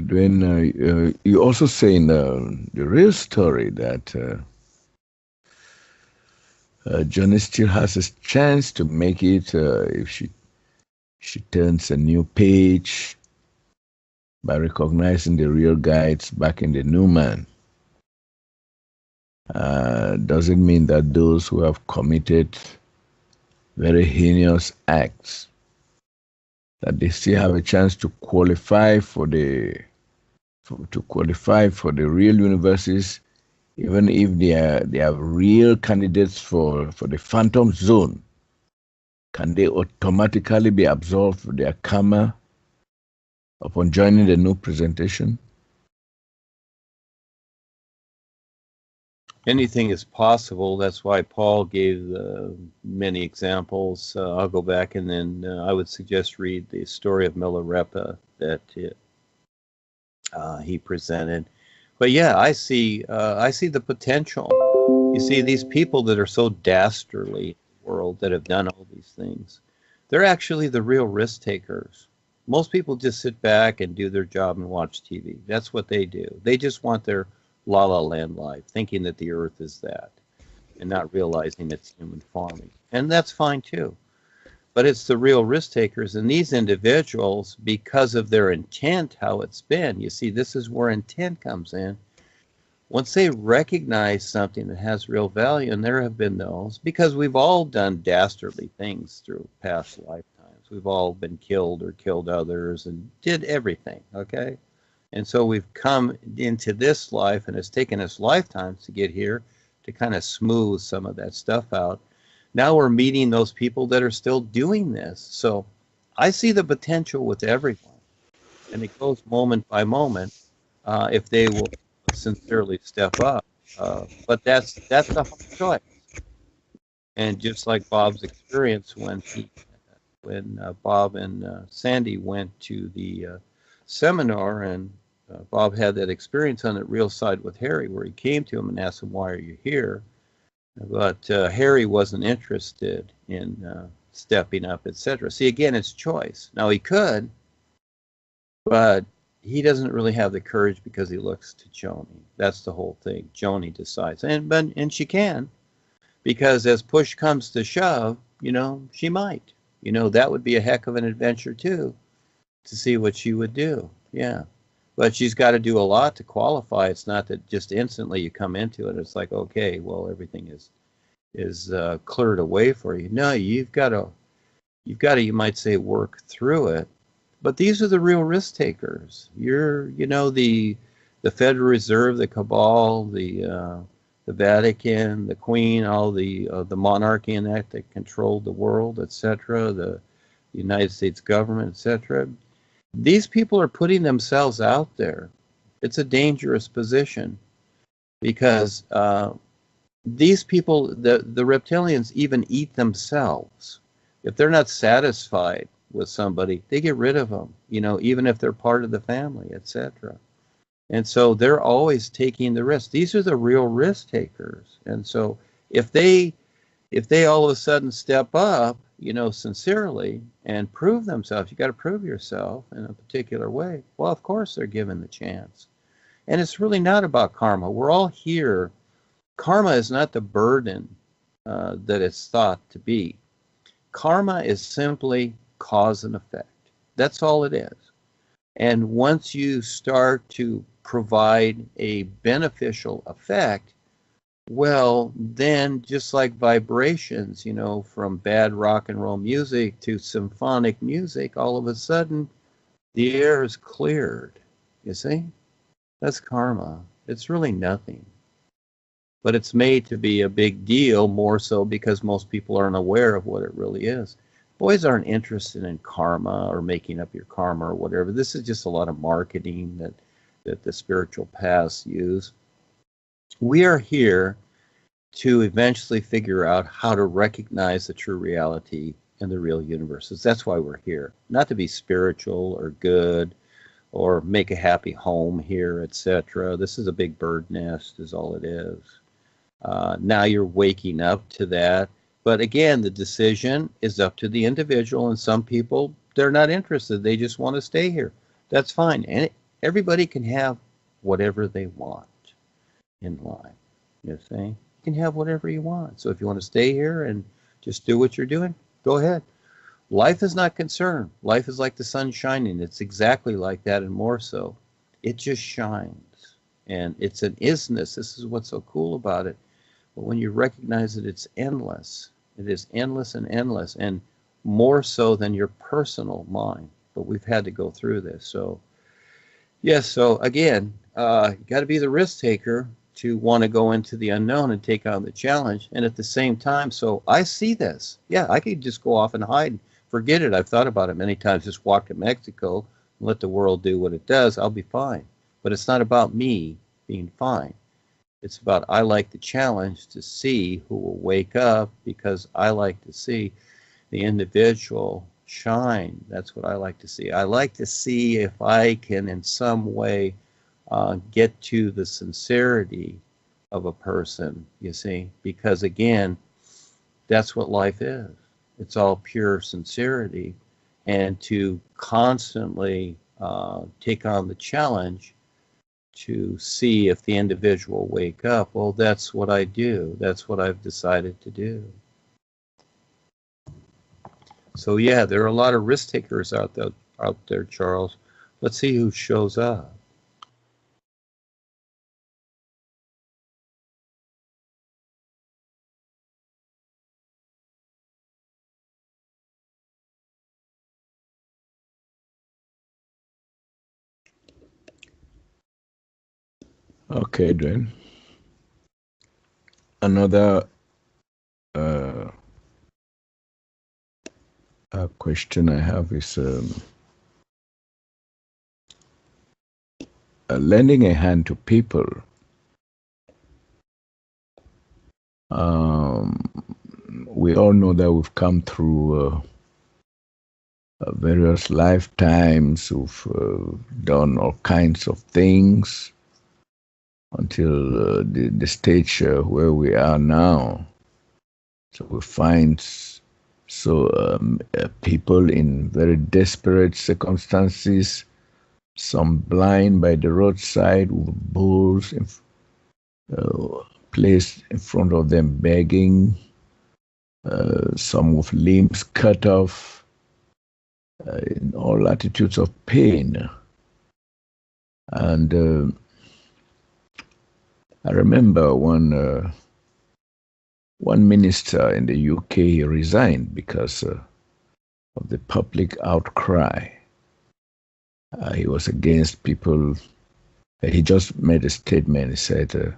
Duane, you also say in the real story that Johnny still has a chance to make it if she turns a new page by recognizing the real guides back in the new man. Doesn't mean that those who have committed very heinous acts that they still have a chance to qualify for the real universities, even if they are real candidates for the phantom zone. Can they automatically be absolved of their karma upon joining the new presentation? Anything is possible. That's why Paul gave many examples. I'll go back and then I would suggest read the story of Milarepa that he presented. But yeah, I see the potential. You see, these people that are so dastardly in the world that have done all these things, they're actually the real risk takers. Most people just sit back and do their job and watch TV. That's what they do. They just want their La La Land life, thinking that the earth is that and not realizing it's human farming. And that's fine too. But it's the real risk takers, and these individuals, because of their intent, how it's been, you see, this is where intent comes in. Once they recognize something that has real value, and there have been those, because we've all done dastardly things through past lifetimes. We've all been killed or killed others and did everything, okay? And so we've come into this life, and it's taken us lifetimes to get here to kind of smooth some of that stuff out. Now we're meeting those people that are still doing this. So I see the potential with everyone, and it goes moment by moment if they will sincerely step up. But that's a hard choice. And just like Bob's experience when Bob and Sandy went to the seminar, and Bob had that experience on the real side with Harry, where he came to him and asked him, "Why are you here?" But Harry wasn't interested in stepping up, etc. See, again, it's choice. Now he could, but he doesn't really have the courage because he looks to Joni. That's the whole thing. Joni decides, and she can, because as push comes to shove, she might. That would be a heck of an adventure too, to see what she would do. Yeah. But she's got to do a lot to qualify. It's not that just instantly you come into it. It's like, okay, well, everything is cleared away for you. No, you've got to, you might say, work through it. But these are the real risk takers. You're, the Federal Reserve, the cabal, the Vatican, the Queen, all the monarchy in that controlled the world, etc. The United States government, etc. These people are putting themselves out there. It's a dangerous position because these people, the reptilians, even eat themselves. If they're not satisfied with somebody, they get rid of them, even if they're part of the family, etc. And so they're always taking the risk. These are the real risk takers. And so if they all of a sudden step up, sincerely and prove themselves, you got to prove yourself in a particular way. Well, of course they're given the chance. And it's really not about karma. We're all here. Karma is not the burden that it's thought to be. Karma is simply cause and effect. That's all it is. And once you start to provide a beneficial effect, Well, then just like vibrations, from bad rock and roll music to symphonic music, all of a sudden the air is cleared. You see? That's karma. It's really nothing. But it's made to be a big deal, more so because most people aren't aware of what it really is. Boys aren't interested in karma or making up your karma or whatever. This is just a lot of marketing that the spiritual paths use. We are here to eventually figure out how to recognize the true reality and the real universes. That's why we're here. Not to be spiritual or good or make a happy home here, etc. This is a big bird nest, is all it is. Now you're waking up to that. But again, the decision is up to the individual, and some people, they're not interested. They just want to stay here. That's fine. And everybody can have whatever they want in life. You see? You can have whatever you want. So if you want to stay here and just do what you're doing, go ahead. Life is not concerned. Life is like the sun shining. It's exactly like that and more so. It just shines. And it's an isness. This is what's so cool about it. But when you recognize that it's endless, it is endless and more so than your personal mind. But we've had to go through this. So, yes, so again, you got to be the risk taker to want to go into the unknown and take on the challenge. And at the same time, so I see this. Yeah, I could just go off and hide and forget it. I've thought about it many times. Just walk to Mexico and let the world do what it does. I'll be fine. But it's not about me being fine. It's about I like the challenge to see who will wake up, because I like to see the individual shine. That's what I like to see. I like to see if I can in some way get to the sincerity of a person, you see, because again, that's what life is. It's all pure sincerity. And to constantly take on the challenge to see if the individual wake up, well, that's what I do. That's what I've decided to do. So yeah, there are a lot of risk takers out there, Charles. Let's see who shows up. Okay, Duane. Another uh, question I have is lending a hand to people. We all know that we've come through various lifetimes. We've done all kinds of things until the stage where we are now. So we find people in very desperate circumstances, some blind by the roadside with bulls placed in front of them begging, some with limbs cut off, in all attitudes of pain. And I remember one minister in the UK, he resigned because of the public outcry. He was against people. He just made a statement. He said,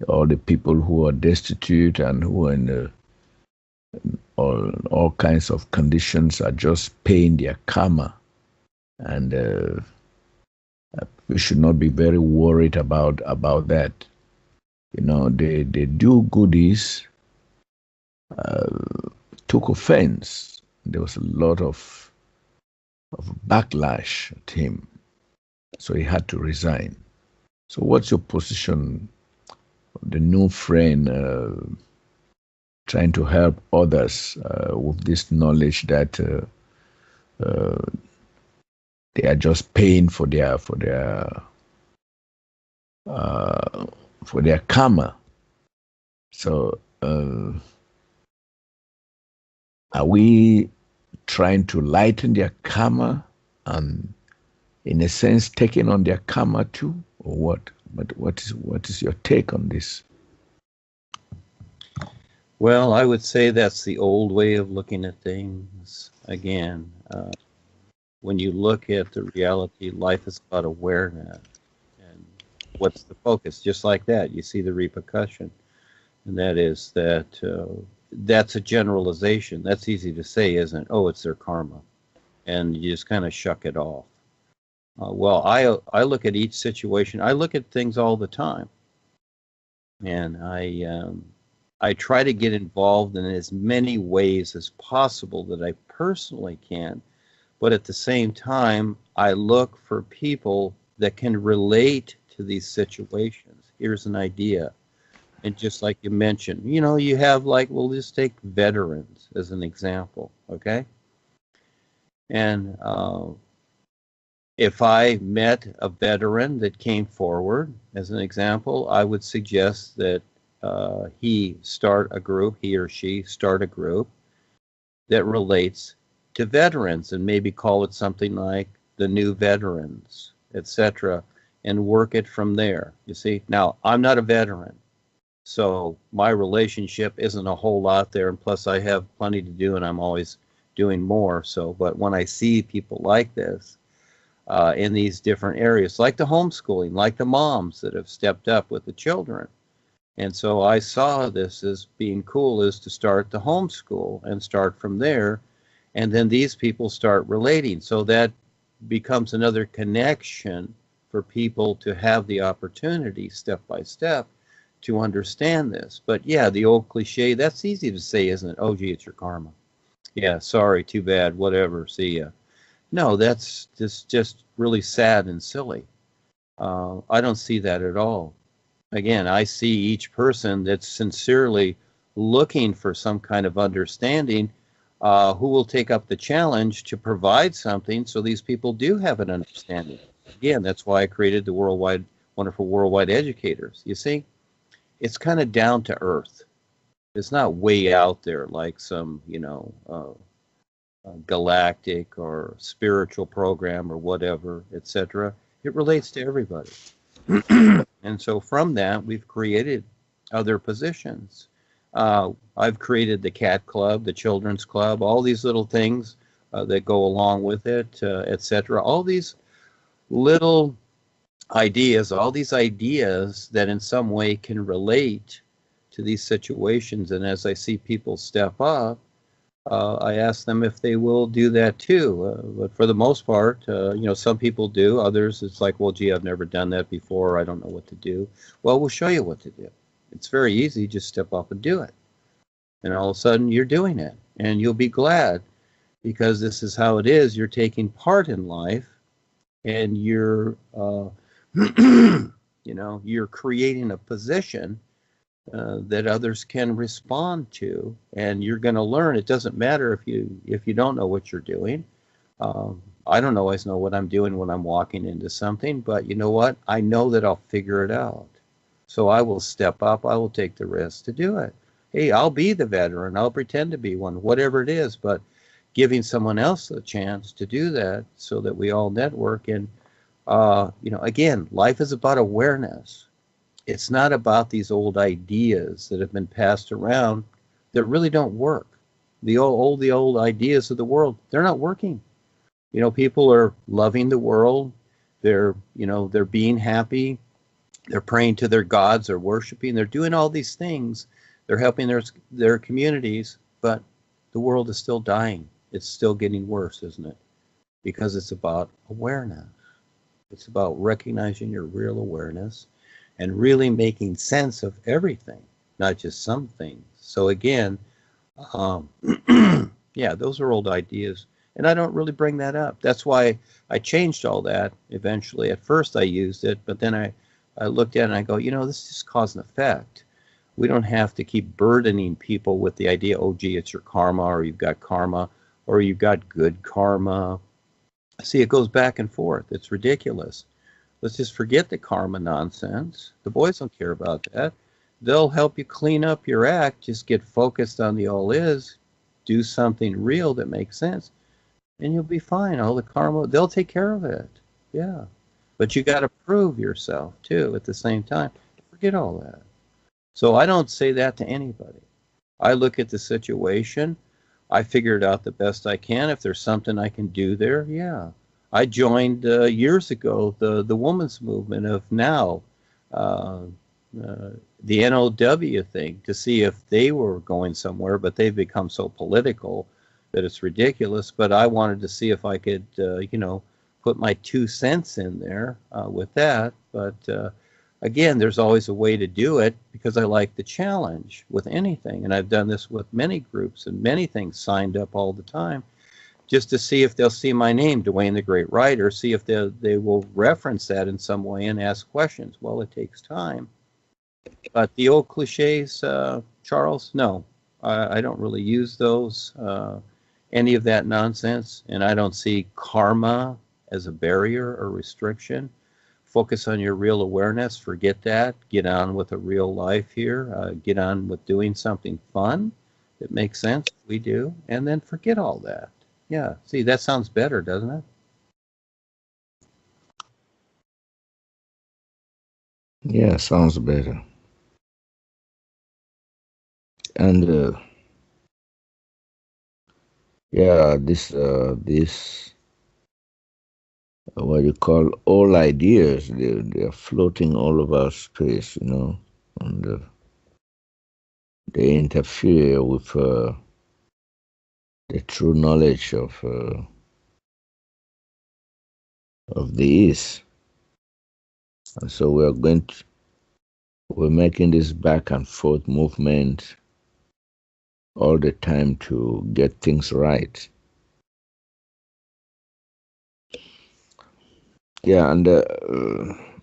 all the people who are destitute and who are in all kinds of conditions are just paying their karma. And we should not be very worried about that. They do goodies, took offense. There was a lot of backlash at him. So he had to resign. So what's your position, the new friend trying to help others with this knowledge that they are just paying for their karma? So are we trying to lighten their karma and, in a sense, taking on their karma too, or what? But what is your take on this? Well, I would say that's the old way of looking at things. Again, when you look at the reality, life is about awareness. And what's the focus? Just like that, you see the repercussion. And that is that that's a generalization. That's easy to say, isn't it? Oh, it's their karma. And you just kind of shuck it off. Well, I look at each situation. I look at things all the time. And I try to get involved in as many ways as possible that I personally can. But at the same time, I look for people that can relate to these situations. Here's an idea. And just like you mentioned, you have like, we'll just take veterans as an example, okay? And if I met a veteran that came forward, as an example, I would suggest that he or she start a group that relates to veterans, and maybe call it something like the New Veterans, etc., and work it from there. You see, now I'm not a veteran, so my relationship isn't a whole lot there, and plus I have plenty to do, and I'm always doing more. So, but when I see people like this in these different areas, like the homeschooling, like the moms that have stepped up with the children, and so I saw this as being cool, is to start the homeschool and start from there. And then these people start relating. So that becomes another connection for people to have the opportunity step by step to understand this. But yeah, the old cliche, that's easy to say, isn't it? Oh, gee, it's your karma. Yeah, sorry, too bad, whatever, see ya. No, that's just really sad and silly. I don't see that at all. Again, I see each person that's sincerely looking for some kind of understanding, who will take up the challenge to provide something so these people do have an understanding. Again, that's why I created the wonderful worldwide educators. You see, it's kind of down to earth. It's not way out there like some, galactic or spiritual program or whatever, etc. It relates to everybody. And so from that, we've created other positions. I've created the cat club, the children's club, all these little things that go along with it, etc. All these little ideas, all these ideas that in some way can relate to these situations. And as I see people step up, I ask them if they will do that too. But for the most part, some people do. Others, it's like, well, gee, I've never done that before. I don't know what to do. Well, we'll show you what to do. It's very easy. Just step up and do it. And all of a sudden, you're doing it. And you'll be glad, because this is how it is. You're taking part in life, and you're, you're creating a position that others can respond to, and you're going to learn. It doesn't matter if you don't know what you're doing. I don't always know what I'm doing when I'm walking into something, but you know what? I know that I'll figure it out. So I will step up. I will take the risk to do it. Hey, I'll be the veteran. I'll pretend to be one, whatever it is, but giving someone else a chance to do that so that we all network. And, again, life is about awareness. It's not about these old ideas that have been passed around that really don't work. The old ideas of the world, they're not working. People are loving the world. They're being happy. They're praying to their gods. They're worshiping. They're doing all these things. They're helping their communities, but the world is still dying. It's still getting worse, isn't it? Because it's about awareness. It's about recognizing your real awareness and really making sense of everything, not just some things. So again, those are old ideas, and I don't really bring that up. That's why I changed all that eventually. At first I used it, but then I looked at it and I go, this is just cause and effect. We don't have to keep burdening people with the idea, oh, gee, it's your karma, or you've got karma, or you've got good karma. See, it goes back and forth. It's ridiculous. Let's just forget the karma nonsense. The boys don't care about that. They'll help you clean up your act. Just get focused on the all is. Do something real that makes sense, and you'll be fine. All the karma, they'll take care of it. Yeah. But you got to prove yourself, too, at the same time. Forget all that. So I don't say that to anybody. I look at the situation. I figure it out the best I can. If there's something I can do there, yeah. I joined years ago the women's movement of now, uh, uh, the NOW thing, to see if they were going somewhere, but they've become so political that it's ridiculous. But I wanted to see if I could, put my 2 cents in there with that. But again, there's always a way to do it because I like the challenge with anything. And I've done this with many groups and many things, signed up all the time just to see if they'll see my name, Duane the Great Writer, see if they will reference that in some way and ask questions. Well, it takes time. But the old cliches, Charles, no, I don't really use those, any of that nonsense. And I don't see karma as a barrier or restriction. Focus on your real awareness. Forget that. Get on with a real life here. Get on with doing something fun that makes sense. We do. And then forget all that. Yeah. See, that sounds better, doesn't it? Yeah, sounds better. And yeah, this what you call all ideas, they're floating all over space, and they interfere with the true knowledge of the East. And so we're making this back and forth movement all the time to get things right. Yeah, and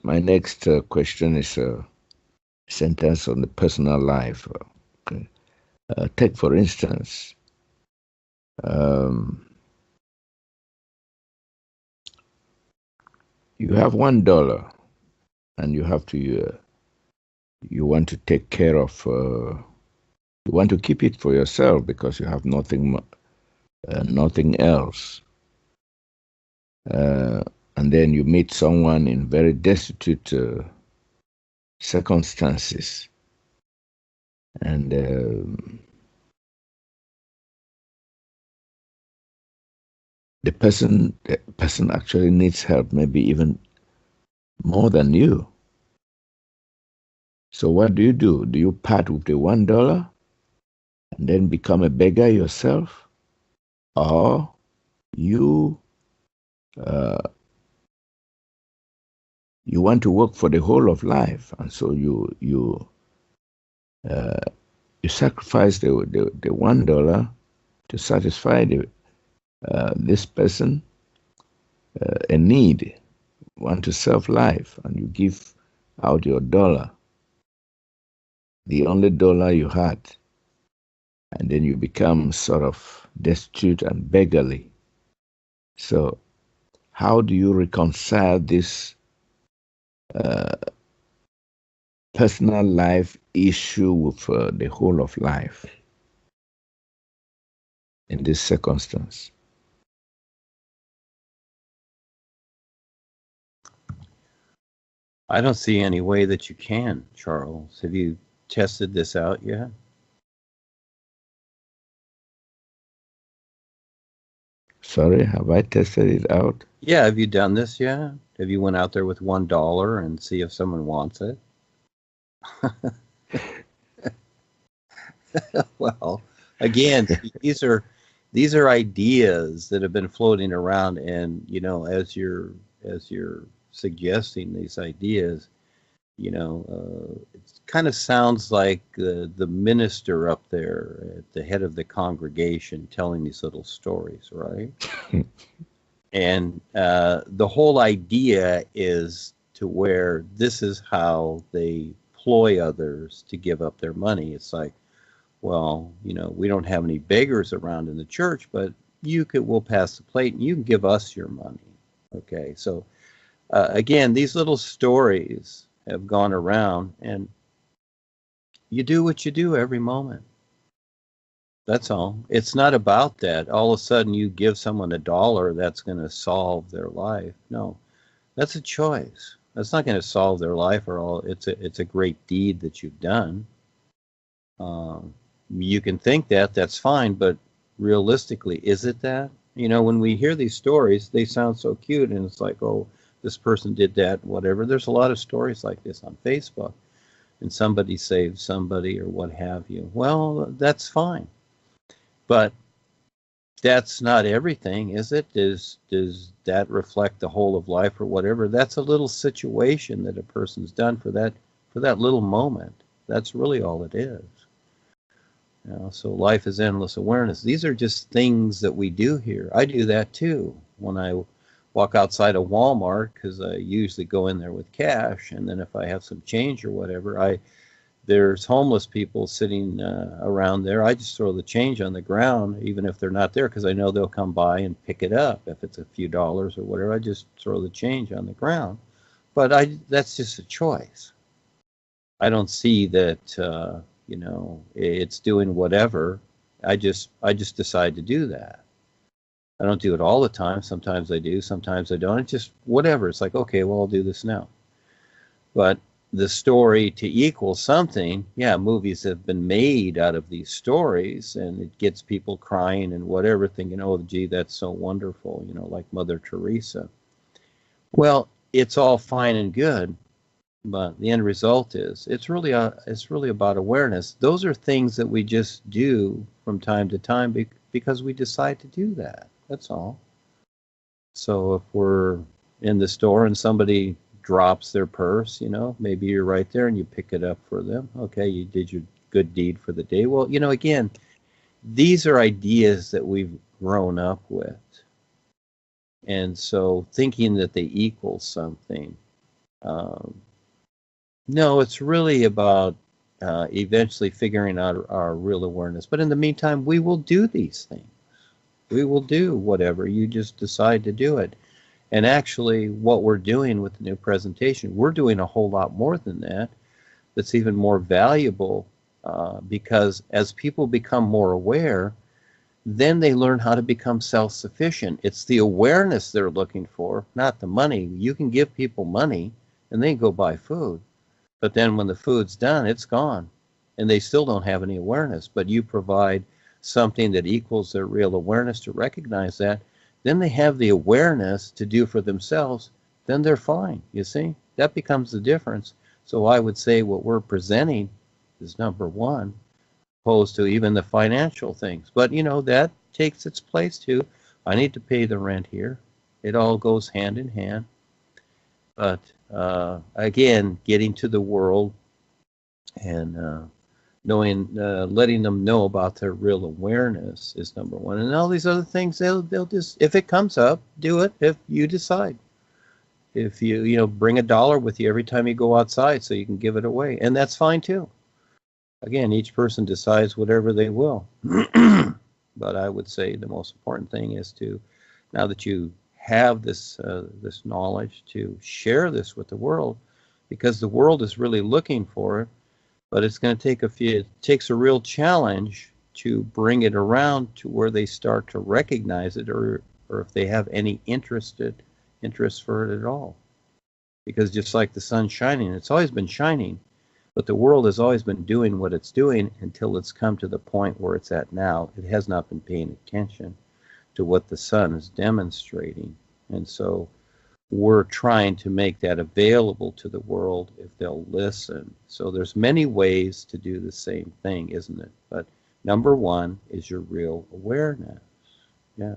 my next question is a sentence on the personal life. Okay. Take, for instance, you have $1 and you have to, you want to take care of, you want to keep it for yourself because you have nothing else. And then you meet someone in very destitute circumstances, and the person actually needs help, maybe even more than you. So what do? Do you part with the $1 and then become a beggar yourself, or you you want to work for the whole of life, and so you sacrifice the $1 to satisfy this person a need, want to serve life, and you give out your $1, the only $1 you had, and then you become sort of destitute and beggarly. So how do you reconcile this personal life issue with the whole of life in this circumstance? I don't see any way that you can, Charles. Have you tested this out yet? Sorry, have I tested it out? Yeah, have you done this yet? Have you went out there with $1 and see if someone wants it? Well, again, these are ideas that have been floating around, and as you're suggesting these ideas, it kind of sounds like the minister up there at the head of the congregation telling these little stories, right? And the whole idea is to where this is how they ploy others to give up their money. It's like, well, we don't have any beggars around in the church, but we'll pass the plate and you can give us your money. Okay, so again, these little stories have gone around, and you do what you do every moment. That's all. It's not about that. All of a sudden you give someone $1 that's going to solve their life. No, that's a choice. That's not going to solve their life or all. It's a great deed that you've done. you can think that, that's fine, but realistically, is it that? You know, when we hear these stories, they sound so cute, and it's like, oh, this person did that, whatever. There's a lot of stories like this on Facebook, and somebody saved somebody or what have you. Well, that's fine. But that's not everything, is it? Does that reflect the whole of life or whatever? That's a little situation that a person's done for that little moment. That's really all it is. You know, so life is endless awareness. These are just things that we do here. I do that too when I walk outside of Walmart, because I usually go in there with cash, and then if I have some change or whatever, there's homeless people sitting around there. I just throw the change on the ground, even if they're not there, because I know they'll come by and pick it up. If it's a few dollars or whatever, I just throw the change on the ground. But that's just a choice. I don't see that, you know, it's doing whatever. I just decide to do that. I don't do it all the time. Sometimes I do, sometimes I don't. It's just whatever. It's like, okay, well, I'll do this now. But the story to equal something, yeah, movies have been made out of these stories, and it gets people crying and whatever, thinking, oh, gee, that's so wonderful, you know, like Mother Teresa. Well, it's all fine and good, but the end result is it's really about awareness. Those are things that we just do from time to time because we decide to do that. That's all. So if we're in the store and somebody drops their purse, you know, maybe you're right there and you pick it up for them. Okay, you did your good deed for the day. Well, you know, again, these are ideas that we've grown up with. And so thinking that they equal something, no, it's really about eventually figuring out our real awareness. But in the meantime, we will do these things. We will do whatever. You just decide to do it. And actually, what we're doing with the new presentation, we're doing a whole lot more than that. That's even more valuable because as people become more aware, then they learn how to become self-sufficient. It's the awareness they're looking for, not the money. You can give people money and they can go buy food. But then when the food's done, it's gone. And they still don't have any awareness. But you provide something that equals their real awareness to recognize that. Then they have the awareness to do for themselves. Then they're fine, you see? That becomes the difference. So I would say what we're presenting is number one, opposed to even the financial things. But, you know, that takes its place too. I need to pay the rent here. It all goes hand in hand. But again, getting to the world and knowing, letting them know about their real awareness is number one. And all these other things, they'll just, if it comes up, do it if you decide. If you bring $1 with you every time you go outside so you can give it away. And that's fine too. Again, each person decides whatever they will. But I would say the most important thing is to, now that you have this knowledge, to share this with the world, because the world is really looking for it. But it's going to take it takes a real challenge to bring it around to where they start to recognize it, or if they have any interest for it at all. Because just like the sun's shining, it's always been shining, but the world has always been doing what it's doing until it's come to the point where it's at now. It has not been paying attention to what the sun is demonstrating. And so we're trying to make that available to the world if they'll listen. So there's many ways to do the same thing, isn't it? But number one is your real awareness. Yeah.